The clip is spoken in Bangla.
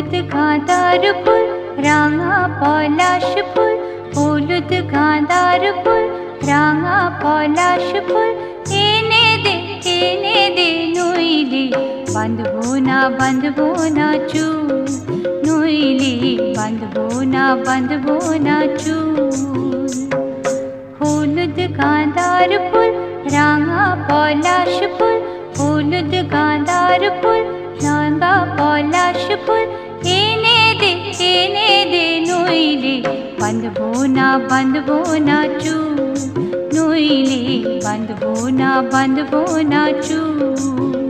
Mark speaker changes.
Speaker 1: হলুদ গাঁদার ফুল রাঙা পলাশ ফুল, হলুদ গাঁদার ফুল রাঙা পলাশ ফুল, এনে দে নইলে বাঁধবো না চুল, নইলে বাঁধবো না চুল। হলুদ গাঁদার ফুল রাঙা পলাশ ফুল, হলুদ গাঁদার ফুল রাঙা পলাশ ফুল, এনে দে নইলে বাঁধবো না চুল, নইলে বাঁধবো না চুল।